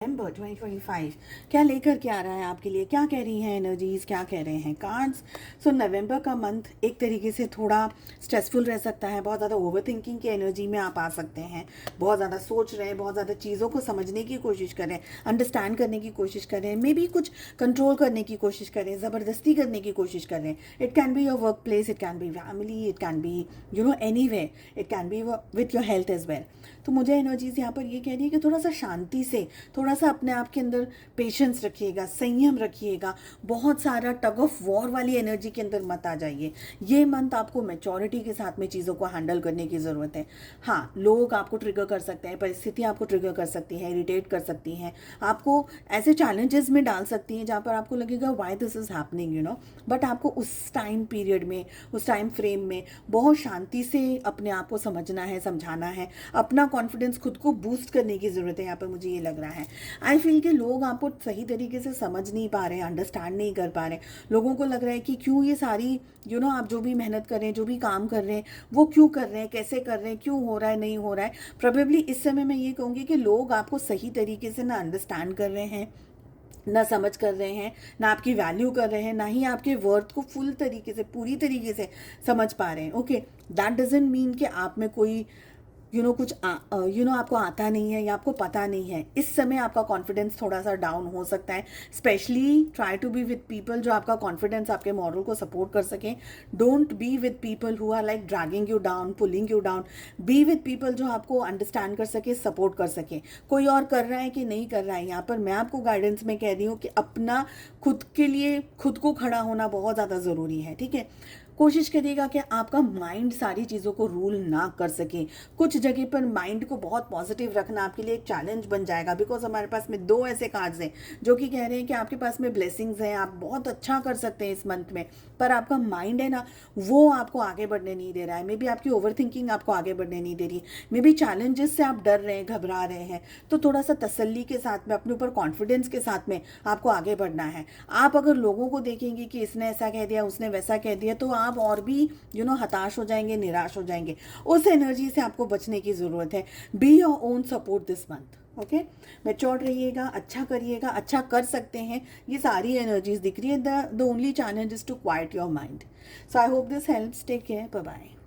नवंबर 2025 क्या लेकर के आ रहा है आपके लिए, क्या कह रही हैं एनर्जीज, क्या कह रहे हैं कार्ड्स। सो नवंबर का मंथ एक तरीके से थोड़ा स्ट्रेसफुल रह सकता है। बहुत ज़्यादा ओवर थिंकिंग की एनर्जी में आप आ सकते हैं। बहुत ज़्यादा सोच रहे हैं, बहुत ज़्यादा चीज़ों को समझने की कोशिश कर रहे हैं, अंडरस्टैंड करने की कोशिश कर रहे हैं, मे बी कुछ कंट्रोल करने की कोशिश कर रहे हैं, ज़बरदस्ती करने की कोशिश कर रहे हैं। It can be your workplace, it can be family, it can be any way, it can be with your health as well. तो मुझे एनर्जीज यहाँ पर ये कह रही है कि थोड़ा सा शांति से, थोड़ा सा अपने आप के अंदर पेशेंस रखिएगा, संयम रखिएगा। बहुत सारा टग ऑफ वॉर वाली एनर्जी के अंदर मत आ जाइए। ये मंथ आपको मैच्योरिटी के साथ में चीज़ों को हैंडल करने की ज़रूरत है। हाँ, लोग आपको ट्रिगर कर सकते हैं, परिस्थिति आपको ट्रिगर कर सकती है, इरिटेट कर सकती हैं, आपको ऐसे चैलेंजेस में डाल सकती हैं जहाँ पर आपको लगेगा why this is happening but आपको उस टाइम पीरियड में, उस टाइम फ्रेम में बहुत शांति से अपने आप को समझना है, समझाना है। अपना कॉन्फिडेंस खुद को बूस्ट करने की ज़रूरत है। यहाँ पर मुझे ये लग रहा है, आई फील कि लोग आपको सही तरीके से समझ नहीं पा रहे हैं, अंडरस्टैंड नहीं कर पा रहे हैं। लोगों को लग रहा है कि क्यों ये सारी आप जो भी मेहनत कर रहे हैं, जो भी काम कर रहे हैं, वो क्यों कर रहे हैं, कैसे कर रहे हैं, क्यों हो रहा है, नहीं हो रहा है। प्रोबेबली इस समय मैं ये कहूँगी कि लोग आपको सही तरीके से ना अंडरस्टैंड कर रहे हैं, ना समझ कर रहे हैं, ना आपकी वैल्यू कर रहे हैं, ना ही आपके वर्थ को फुल तरीके से, पूरी तरीके से समझ पा रहे हैं। ओके, दैट डजंट मीन कि आप में कोई कुछ आपको आता नहीं है या आपको पता नहीं है। इस समय आपका कॉन्फिडेंस थोड़ा सा डाउन हो सकता है। Specially try to be with people जो आपका कॉन्फिडेंस, आपके मॉरल को सपोर्ट कर सकें। Don't be with people who are like dragging you down, pulling you down. Be with people जो आपको अंडरस्टैंड कर सके, सपोर्ट कर सके। कोई और कर रहा है कि नहीं कर रहा है, यहाँ पर मैं आपको गाइडेंस में कह रही हूँ कि अपना खुद के लिए खुद को खड़ा होना बहुत ज़्यादा ज़रूरी है। ठीक है, कोशिश करिएगा कि आपका माइंड सारी चीज़ों को रूल ना कर सके। कुछ जगह पर माइंड को बहुत पॉजिटिव रखना आपके लिए एक चैलेंज बन जाएगा, बिकॉज हमारे पास में दो ऐसे कार्ड्स हैं जो कि कह रहे हैं कि आपके पास में ब्लेसिंग्स हैं, आप बहुत अच्छा कर सकते हैं इस मंथ में, पर आपका माइंड है ना, वो आपको आगे बढ़ने नहीं दे रहा है। मे बी आपकी ओवर थिंकिंग आपको आगे बढ़ने नहीं दे रही, मे बी चैलेंजेस से आप डर रहे हैं, घबरा रहे हैं। तो थोड़ा सा तसल्ली के साथ में, अपने ऊपर कॉन्फिडेंस के साथ में आपको आगे बढ़ना है। आप अगर लोगों को देखेंगे कि इसने ऐसा कह दिया, उसने वैसा कह दिया, तो आप और भी हताश हो जाएंगे, निराश हो जाएंगे। उस एनर्जी से आपको बचने की ज़रूरत है। Be your own support this month. Okay, mature रहिएगा, अच्छा करिएगा, अच्छा कर सकते हैं। ये सारी एनर्जीज दिख रही है। The only challenge is to quiet your mind. So I hope this helps. Take care, bye bye.